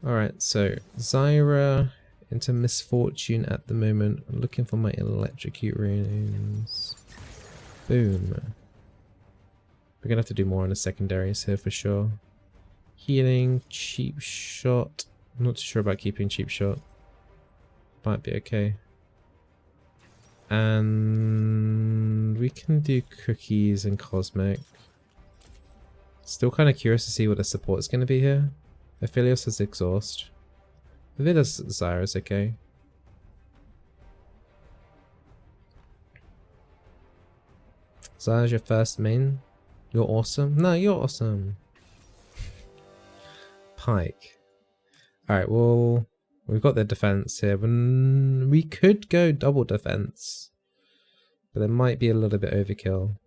Alright, so Zyra into misfortune at the moment. I'm looking for my electrocute runes. Boom. We're gonna have to do more on the secondaries here for sure. Healing, cheap shot. I'm not too sure about keeping cheap shot. Might be okay. And we can do cookies and cosmic. Still kind of curious to see what the support is going to be here. Aphelios has exhaust. If it does, Zyra's okay. Zyra's your first main. You're awesome. No, you're awesome. Pike. Alright, well, we've got the defense here. We could go double defense, but it might be a little bit overkill.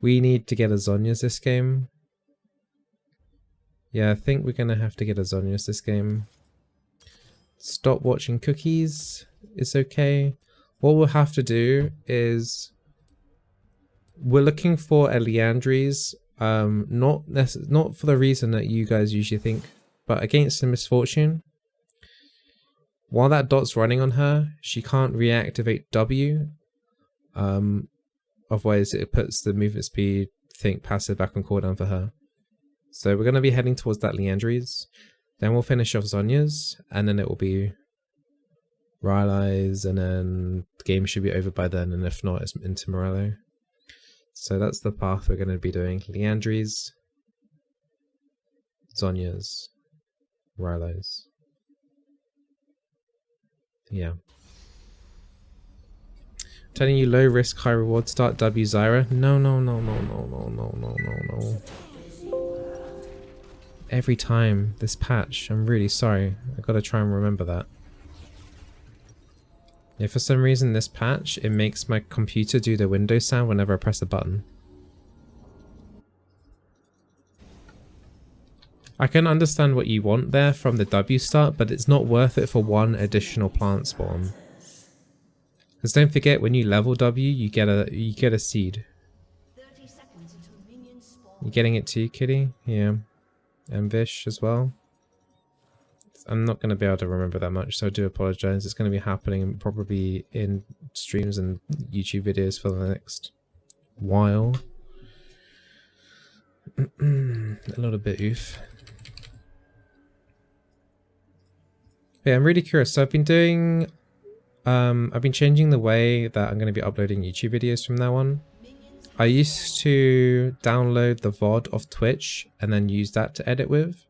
We need to get a Zhonya's this game. Yeah, I think we're going to have to get a Zhonya's this game. Stop watching cookies. It's okay. What we'll have to do is we're looking for a Liandry's. Not for the reason that you guys usually think, but against the misfortune. While that dot's running on her, she can't reactivate W. Otherwise it puts the movement speed passive back on cooldown for her. So we're going to be heading towards that Liandry's. Then we'll finish off Zhonya's, and then it will be Rylai's, and then the game should be over by then, and if not, it's into Morello. So that's the path we're going to be doing. Liandry's, Zhonya's, Rylai's. Yeah. Telling you low risk, high reward, start W Zyra. No. Every time this patch, I'm really sorry. I gotta try and remember that. Yeah, for some reason this patch, it makes my computer do the Windows sound whenever I press a button. I can understand what you want there from the W start, but it's not worth it for one additional plant spawn. Because don't forget, when you level W, you get a seed. You getting it too, Kitty? Yeah. And Vish as well. I'm not going to be able to remember that much, so I do apologize. It's going to be happening probably in streams and YouTube videos for the next while. A little bit oof. Yeah, I'm really curious. So I've been doing... I've been changing the way that I'm going to be uploading YouTube videos from now on. I used to download the VOD of Twitch and then use that to edit with.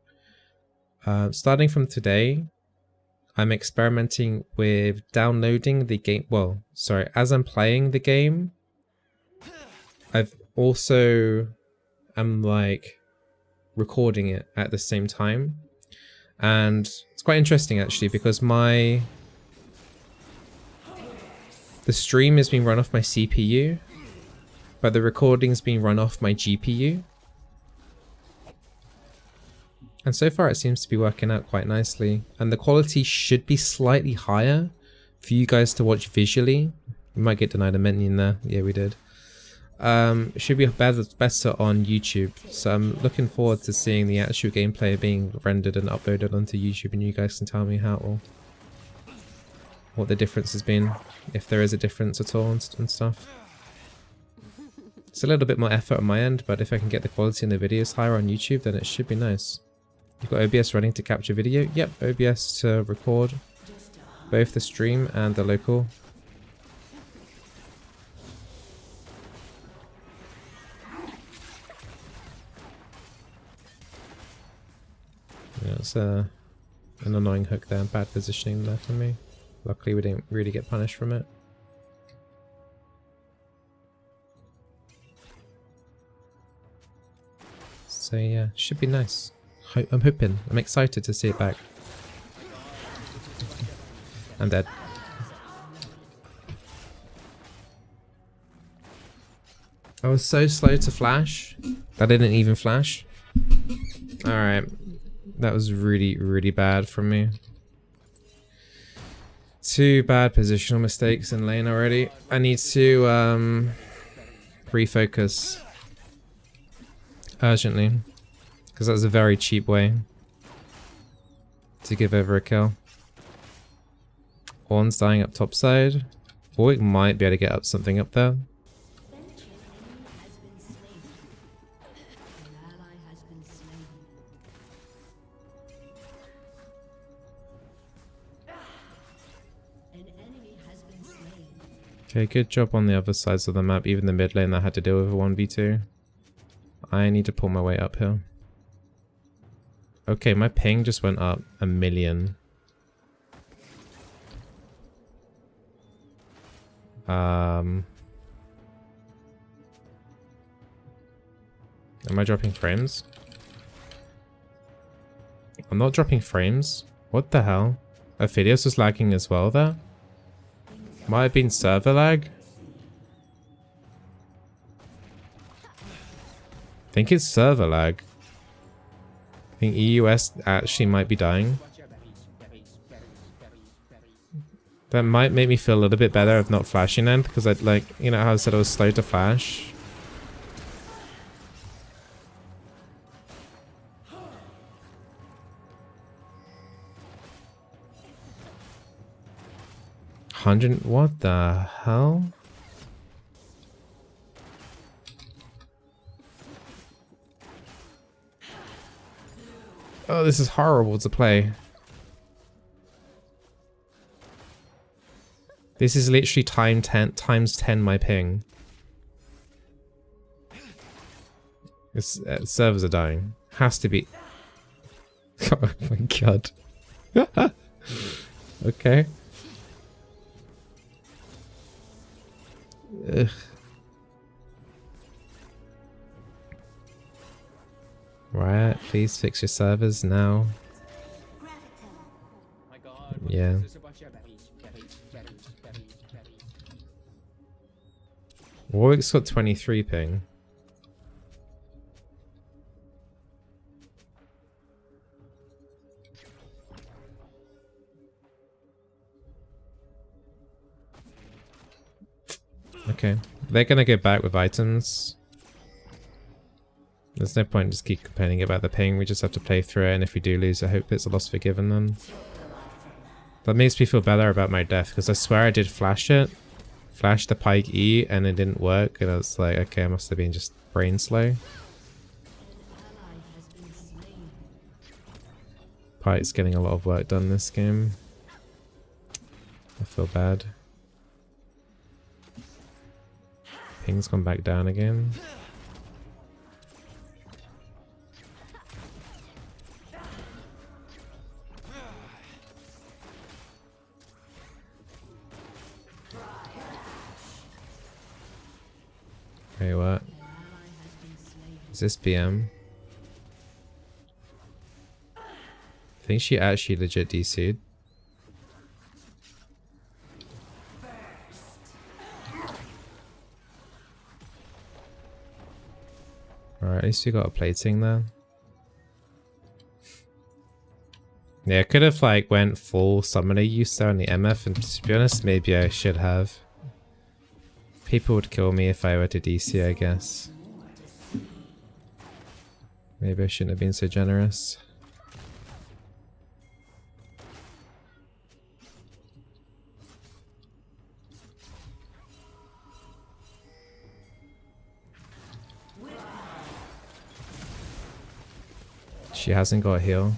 Starting from today, I'm experimenting with downloading the game. Well, sorry, as I'm playing the game, I've also am like recording it at the same time. And it's quite interesting actually, because the stream is being run off my CPU, but the recording's being run off my GPU. And so far it seems to be working out quite nicely. And the quality should be slightly higher for you guys to watch visually. We might get denied a minion there. Yeah, we did. It should be better on YouTube. So I'm looking forward to seeing the actual gameplay being rendered and uploaded onto YouTube, and you guys can tell me what the difference has been, if there is a difference at all and stuff. It's a little bit more effort on my end, but if I can get the quality in the videos higher on YouTube, then it should be nice. You've got OBS running to capture video. Yep, OBS to record both the stream and the local. Yeah, it's an annoying hook there, bad positioning there for me. Luckily we didn't really get punished from it. So yeah, should be nice. I'm hoping. I'm excited to see it back. I'm dead. I was so slow to flash. I didn't even flash. Alright. That was really, really bad from me. 2 bad positional mistakes in lane already. I need to refocus urgently, because that's a very cheap way. to give over a kill. Ornn's dying up top side. Warwick might be able to get up something up there. Okay, good job on the other sides of the map, even the mid lane that had to deal with a 1v2. I need to pull my way up here. Okay, my ping just went up 1,000,000. Am I dropping frames? I'm not dropping frames. What the hell? Aphelios was lagging as well there? Might have been server lag. I think it's server lag. I think EUS actually might be dying. That might make me feel a little bit better of not flashing then, because I'd like, you know how I said I was slow to flash? What the hell? Oh, this is horrible to play. This is literally times 10 my ping. This servers are dying. Has to be. Oh my god. Okay. Ugh. Right, please fix your servers now. Yeah. Warwick's got 23 ping. Okay, they're gonna go back with items. There's no point just keep complaining about the ping, we just have to play through it, and if we do lose I hope it's a loss forgiven then. That makes me feel better about my death, because I swear I did flash it. Flash the Pike E and it didn't work, and I was like, okay, I must have been just brain slow. Pike's getting a lot of work done this game. I feel bad. Ping's gone back down again. Okay, what? Is this BM? I think she actually legit DC'd. Alright, at least we got a plating there. Yeah, I could have like went full summoner use there on the MF, and to be honest, maybe I should have. People would kill me if I were to DC, I guess. Maybe I shouldn't have been so generous. She hasn't got a heal.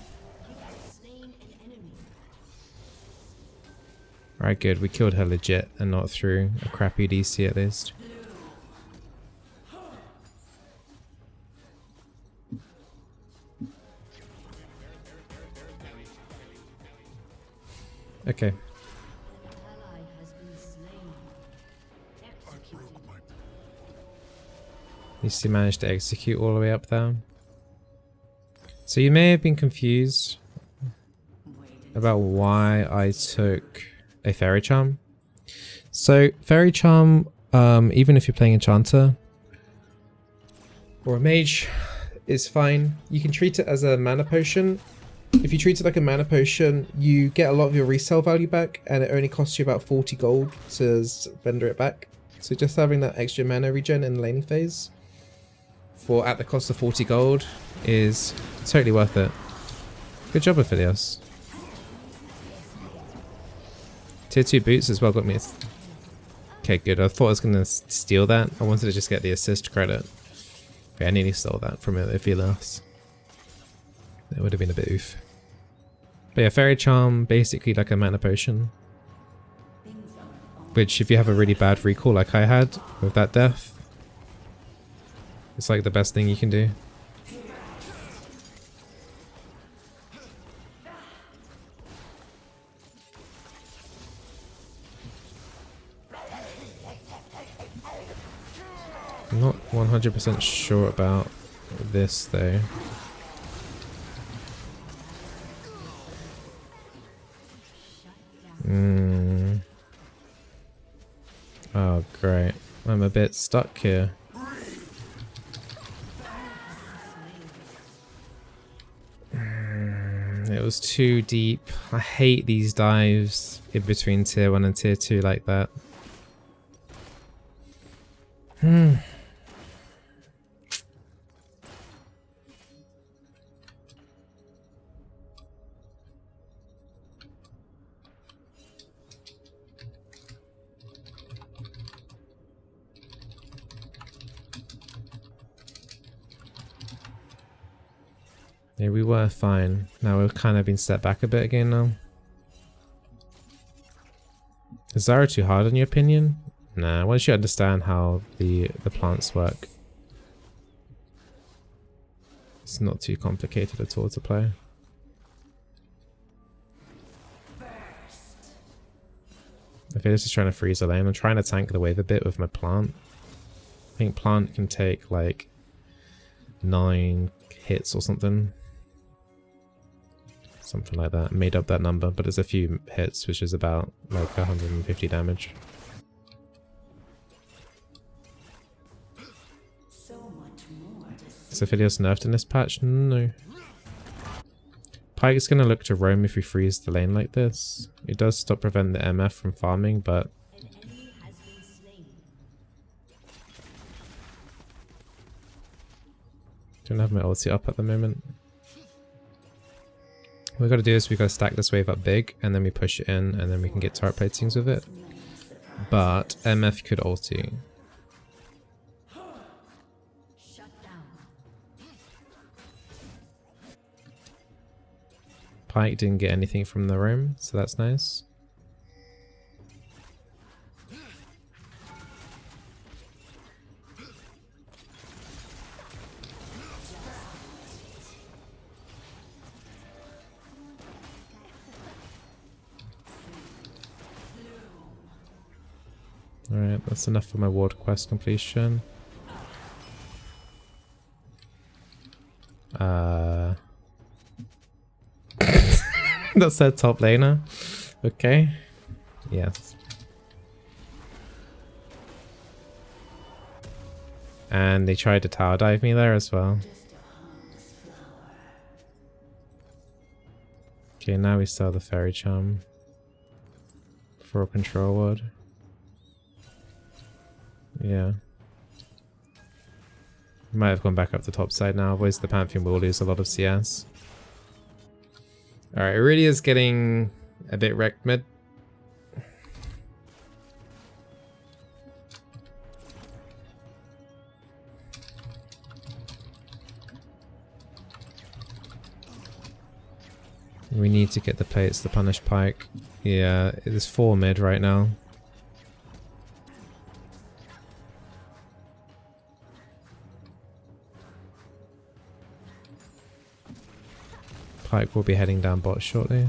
Alright, good. We killed her legit and not through a crappy DC at least. Okay. At least he managed to execute all the way up there. So you may have been confused about why I took a Fairy Charm. So Fairy Charm, even if you're playing Enchanter or a Mage, is fine. You can treat it as a mana potion. If you treat it like a mana potion, you get a lot of your resale value back, and it only costs you about 40 gold to vendor it back. So just having that extra mana regen in the laning phase at the cost of 40 gold is totally worth it. Good job, Aphelios. Tier 2 boots as well got me. Okay, good. I thought I was going to steal that. I wanted to just get the assist credit. Okay, I nearly stole that from it if he lost. That would have been a bit oof. But yeah, Fairy Charm, basically like a mana potion. Which, if you have a really bad recall like I had with that death, it's like the best thing you can do. I'm not 100% sure about this though. Oh great, I'm a bit stuck here. It was too deep. I hate these dives in between tier 1 and tier 2 like that. Yeah, we were fine. Now we've kind of been set back a bit again now. Is Zyra too hard in your opinion? Nah, once you understand how the plants work, it's not too complicated at all to play. I feel this is trying to freeze a lane. I'm trying to tank the wave a bit with my plant. I think plant can take like 9 hits or something. Something like that. Made up that number, but there's a few hits, which is about like 150 damage. Is Aphelios nerfed in this patch? No. Pyke's gonna look to roam if we freeze the lane like this. It does prevent the MF from farming, but don't have my ulti up at the moment. What we gotta do is we gotta stack this wave up big, and then we push it in, and then we can get turret platings with it. But MF could ulti. Pyke didn't get anything from the roam, so that's nice. Alright, that's enough for my ward quest completion. That's their top laner. Okay. Yes. And they tried to tower dive me there as well. Okay, now we sell the Fairy Charm for a control ward. Yeah. Might have gone back up the top side now, otherwise the Pantheon will lose a lot of CS. Alright, it really is getting a bit wrecked mid. We need to get the plates to punish Pyke. Yeah, it is 4 mid right now. Pyke will be heading down bot shortly.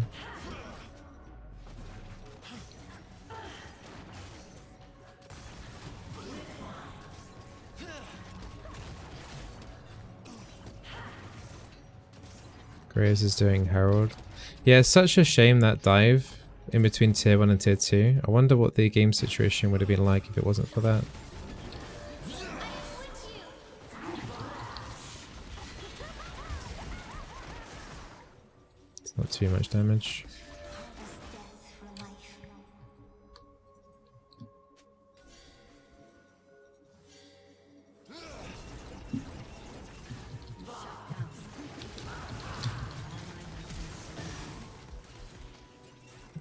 Graves is doing Herald. Yeah, it's such a shame that dive in between tier 1 and tier 2. I wonder what the game situation would have been like if it wasn't for that. It's not too much damage.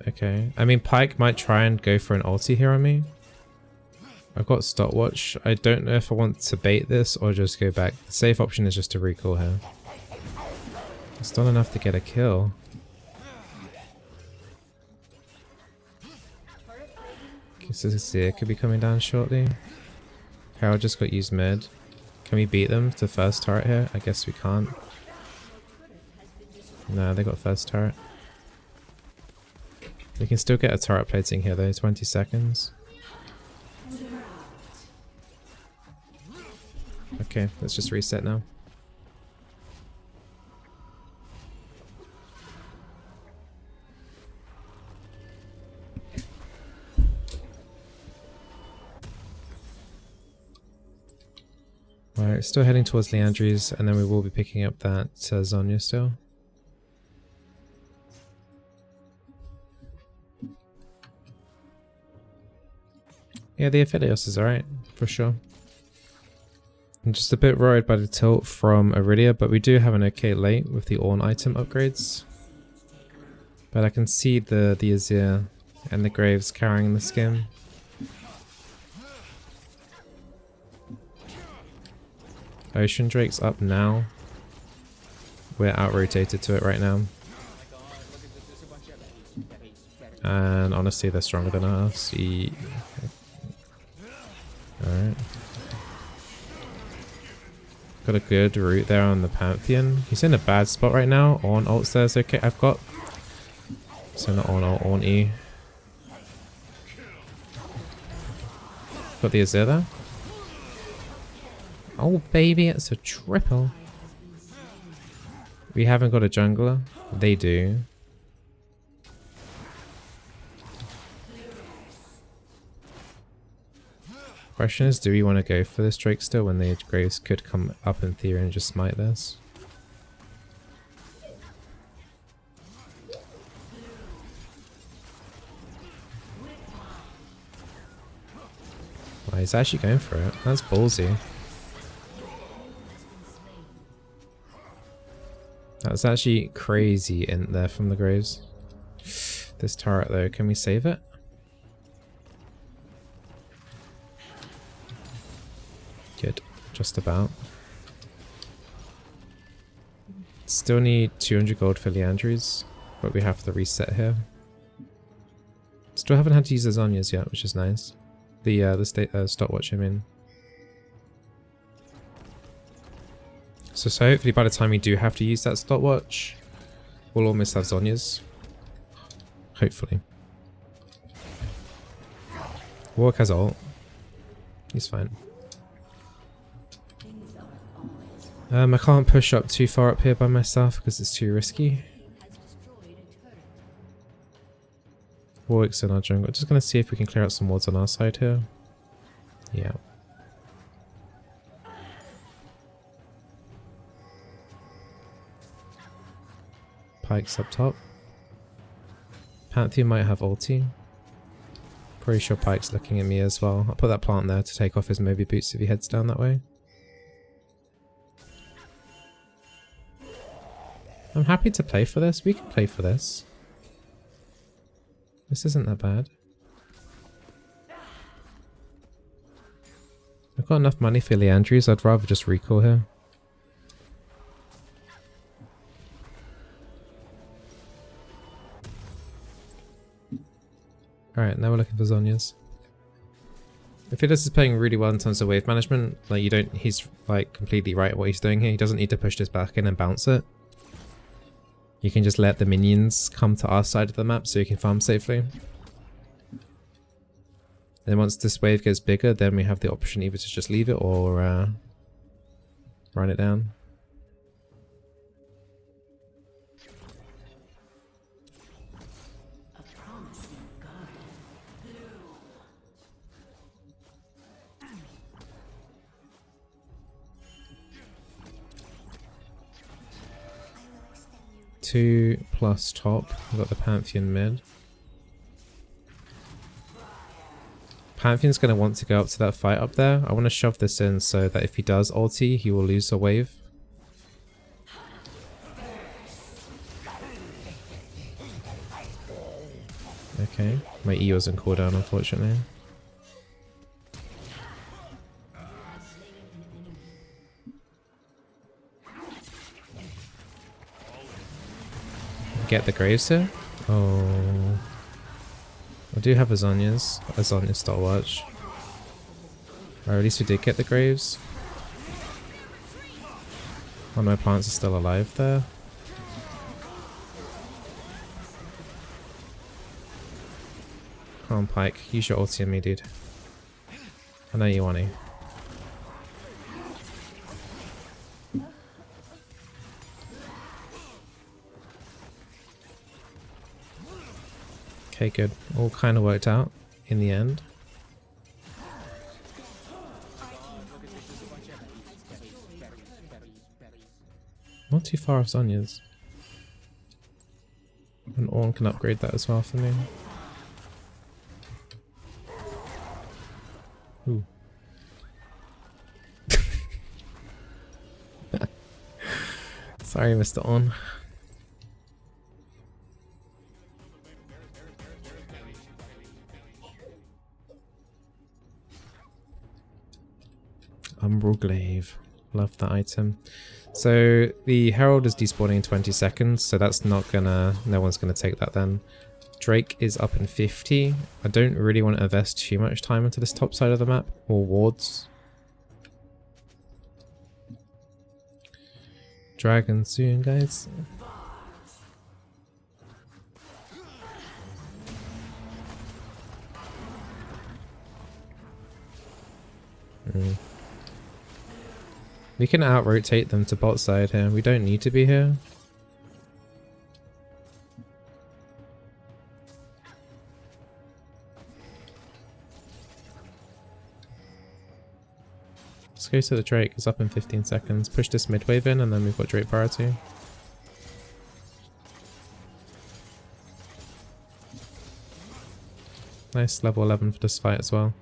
Okay. I mean, Pyke might try and go for an ulti here on me. I've got stopwatch. I don't know if I want to bait this or just go back. The safe option is just to recall here. It's not enough to get a kill. Okay, so Zyra could be coming down shortly. Carol just got used mid. Can we beat them to first turret here? I guess we can't. No, they got first turret. We can still get a turret plating here though, 20 seconds. Okay, let's just reset now. Alright, still heading towards Leandri's, and then we will be picking up that Zhonya still. Yeah, the Aphelios is alright, for sure. I'm just a bit worried by the tilt from Iridia, but we do have an okay late with the Ornn item upgrades. But I can see the Azir and the Graves carrying the skim. Ocean Drake's up now. We're out-rotated to it right now. And honestly, they're stronger than us. Alright. Got a good route there on the Pantheon. He's in a bad spot right now. Ornn ults there is okay. I've got... So not Ornn ult, Ornn E. Got the Azir there. Oh baby, it's a triple. We haven't got a jungler. They do. Question is, do we want to go for this Drake still when the Graves could come up in theory and just smite this? Well, he's actually going for it. That's ballsy. That's actually crazy in there from the Graves. This turret though, can we save it? Good, just about. Still need 200 gold for Leandri's, but we have to reset here. Still haven't had to use the Zhonya's yet, which is nice. The stopwatch, I mean. So hopefully by the time we do have to use that stopwatch, we'll almost have Zhonya's. Hopefully. Warwick has ult. He's fine. I can't push up too far up here by myself because it's too risky. Warwick's in our jungle. Just gonna see if we can clear out some wards on our side here. Yeah. Pyke's up top. Pantheon might have ulti. Pretty sure Pyke's looking at me as well. I'll put that plant there to take off his Moby boots if he heads down that way. I'm happy to play for this. We can play for this. This isn't that bad. I've got enough money for Leandri's. I'd rather just recall here. Alright, now we're looking for Zhonya's. Aphelios is playing really well in terms of wave management. Like, he's like completely right at what he's doing here. He doesn't need to push this back in and bounce it. You can just let the minions come to our side of the map so you can farm safely. Then once this wave gets bigger, then we have the option either to just leave it or run it down. Two plus top. We've got the Pantheon mid. Pantheon's going to want to go up to that fight up there. I want to shove this in so that if he does ulti, he will lose a wave. Okay, my E wasn't cooldown unfortunately. Get the Graves here? Oh. I do have a Zonya's Stalwatch. Or at least we did get the Graves. One of my plants is still alive there. Come on, Pike. Use your ulti on me, dude. I know you want to. Okay, good. All kind of worked out in the end. Not too far off Zonya's. And Ornn can upgrade that as well for me. Ooh. Sorry, Mr. Ornn. Umbral Glaive. Love that item. So the Herald is despawning in 20 seconds, so that's not gonna... no one's gonna take that then. Drake is up in 50. I don't really want to invest too much time into this top side of the map, or wards. Dragon soon, guys. We can out-rotate them to bot side here. We don't need to be here. Let's go to the Drake. It's up in 15 seconds. Push this mid wave in and then we've got Drake priority. Nice level 11 for this fight as well.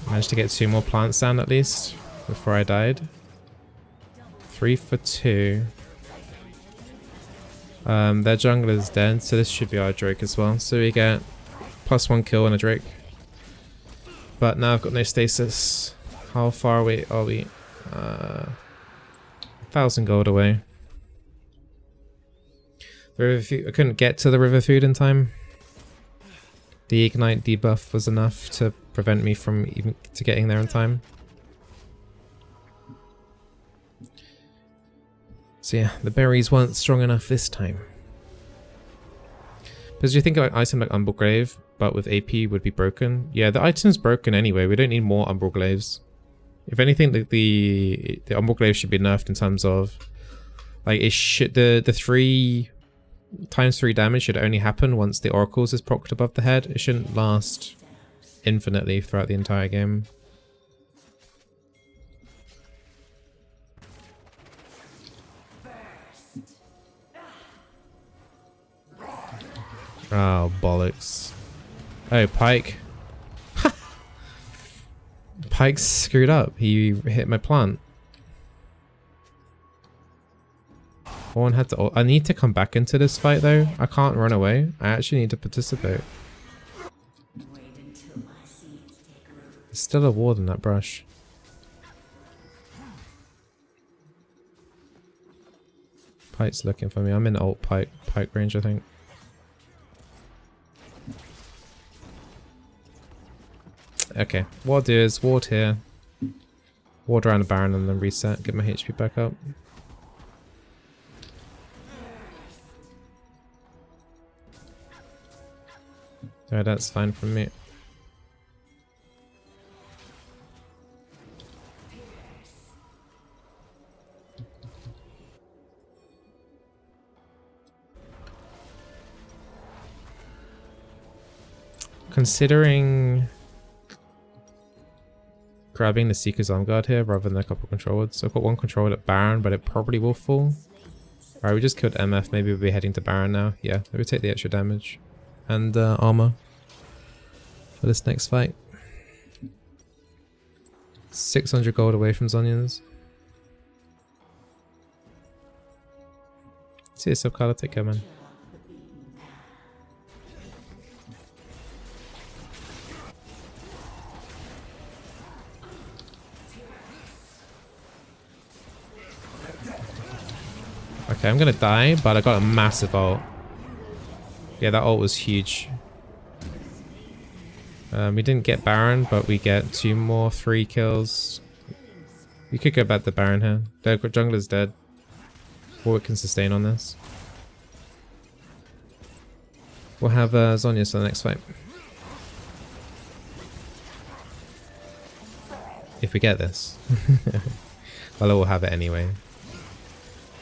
Managed to get 2 more plants down at least before I died. 3 for 2. Their jungler is dead, so this should be our Drake as well. So we get +1 kill on a Drake. But now I've got no stasis. How far away are we? 1,000 gold away. The river food, I couldn't get to the river food in time. The ignite debuff was enough to prevent me from even getting there in time. So yeah, the berries weren't strong enough this time. Because you think about an item like Umbral Glaive, but with AP would be broken. Yeah, the item's broken anyway. We don't need more Umbral Glaives. If anything, the Umbral Glaive should be nerfed in terms of like it should the 3 times 3 damage should only happen once the Oracles is procced above the head. It shouldn't last infinitely throughout the entire game. Oh, bollocks. Oh, Pike. Pike's screwed up. He hit my plant. One had to. I need to come back into this fight though. I can't run away. I actually need to participate. There's still a ward in that brush. Pike's looking for me. I'm in ult Pike range, I think. Okay, what I'll do is ward here, ward around the Baron and then reset, get my HP back up. Alright, that's fine from me. Considering grabbing the Seeker's Arm Guard here rather than a couple control wards. So I've got 1 control ward at Baron, but it probably will fall. Alright, we just killed MF. Maybe we'll be heading to Baron now. Yeah, we take the extra damage and armor for this next fight. 600 gold away from Zhonya's. See a subcolor, take care, man. Okay, I'm gonna die, but I got a massive ult. Yeah, that ult was huge. We didn't get Baron, but we get 2 more 3 kills. We could go back to Baron here. The jungler's dead. Warwick can sustain on this. We'll have Zhonya for the next fight. If we get this. Well, we'll have it anyway.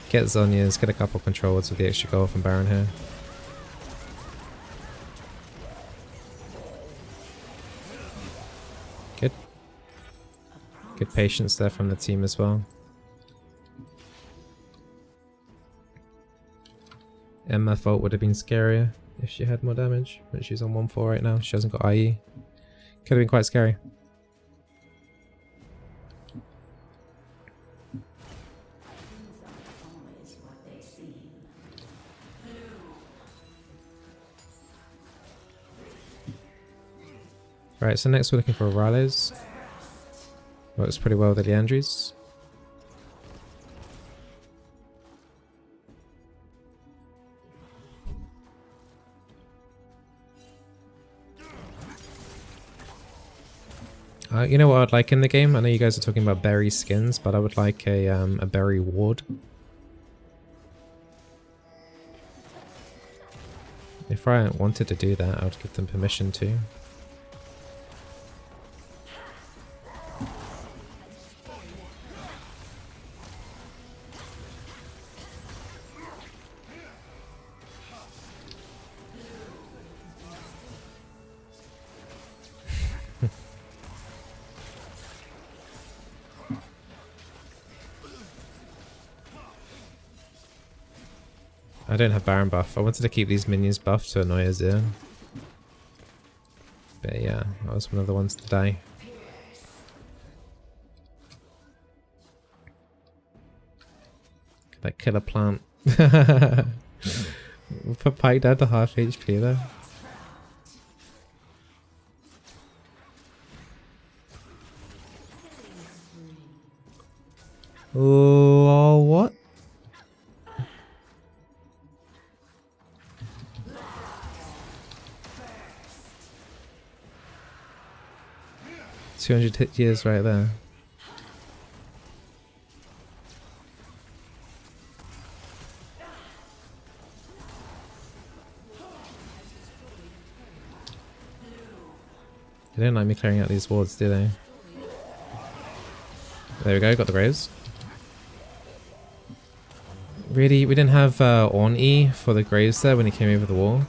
Get Zhonya's, get a couple controls with the extra gold from Baron here. Good. Good patience there from the team as well. Emma Fault would have been scarier if she had more damage, but she's on 1-4 right now. She hasn't got IE. Could have been quite scary. Right, so next we're looking for Raleigh. Works pretty well with the Leandries. You know what I'd like in the game? I know you guys are talking about berry skins, but I would like a berry ward. If I wanted to do that, I would give them permission to. I don't have Baron buff. I wanted to keep these minions buffed to annoy Azir. But yeah, I was one of the ones to die. That killer plant. Put Pike down to half HP there. Oh, what? $200 right there. They don't like me clearing out these wards, do they? There we go, got the Graves. Really, we didn't have on E for the Graves there when he came over the wall.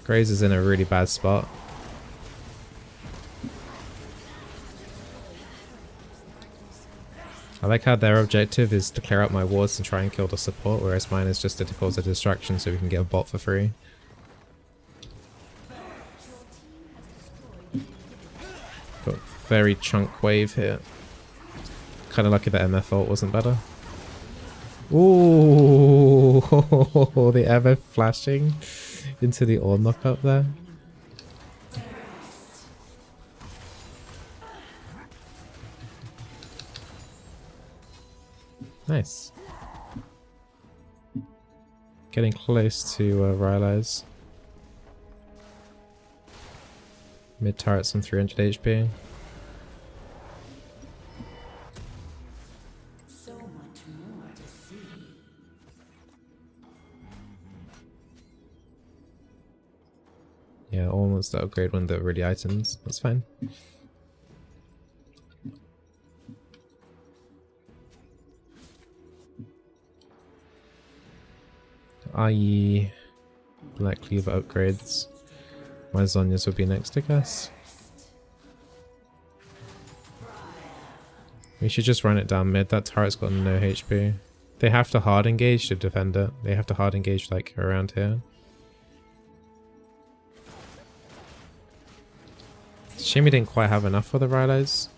Graves is in a really bad spot. I like how their objective is to clear out my wards and try and kill the support, whereas mine is just to cause a distraction so we can get a bot for free. Got very chunk wave here. Kind of lucky that MF ult wasn't better. Ooh, the MF flashing into the ore knock up there. Nice. Getting close to Rylai's. Mid turret's on 300 HP. So much more to see. Yeah, almost to upgrade one of the really items. That's fine. IE Black Cleaver upgrades. My Zhonya's would be next, I guess. We should just run it down mid. That turret's got no HP. They have to hard engage to defend it. They have to hard engage like around here. Shame we didn't quite have enough for the Rylai's.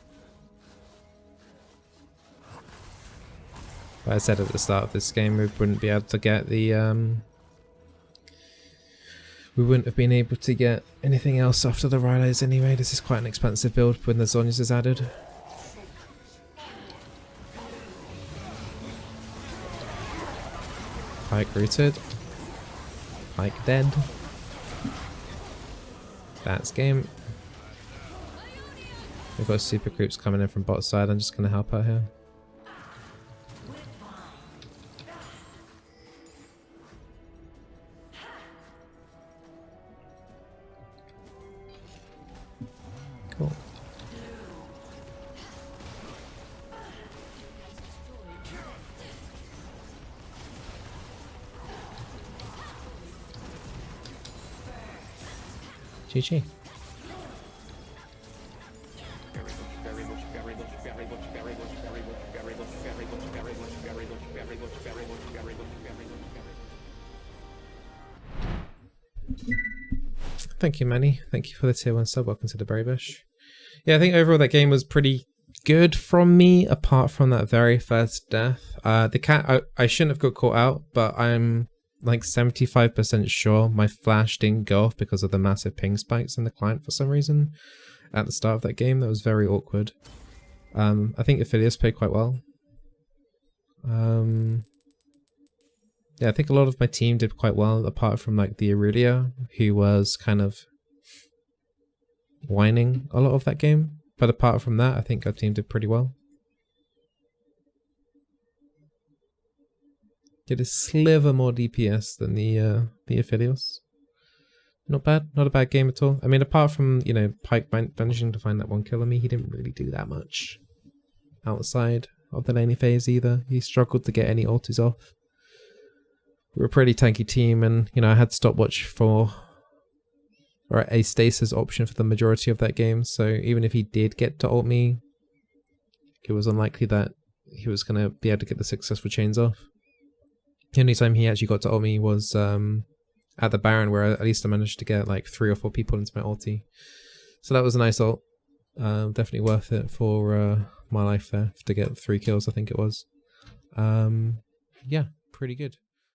But I said at the start of this game we wouldn't be able to get the we wouldn't have been able to get anything else after the Rylai's anyway. This is quite an expensive build when the Zhonya's is added. Pike rooted. Pike dead. That's game. We've got super creeps coming in from bot side. I'm just going to help out here. Cool. GG. Thank you, Manny. Thank you for the tier 1 sub. Welcome to the Berry Bush. Yeah, I think overall that game was pretty good from me, apart from that very first death. The cat, I shouldn't have got caught out, but I'm like 75% sure my flash didn't go off because of the massive ping spikes in the client for some reason at the start of that game. That was very awkward. I think Aphelios played quite well. Yeah, I think a lot of my team did quite well, apart from like the Aurelia, who was kind of whining a lot of that game. But apart from that, I think our team did pretty well. Did a sliver more DPS than the Aphelios. Not bad, not a bad game at all. I mean, apart from, you know, Pike managing to find that 1 kill on me, he didn't really do that much outside of the laning phase either. He struggled to get any ultis off. We're a pretty tanky team, and you know I had stopwatch for or a stasis option for the majority of that game. So even if he did get to ult me, it was unlikely that he was gonna be able to get the successful chains off. The only time he actually got to ult me was at the Baron, where at least I managed to get like 3 or 4 people into my ulti. So that was a nice ult. Definitely worth it for my life there to get 3 kills. I think it was. Yeah, pretty good.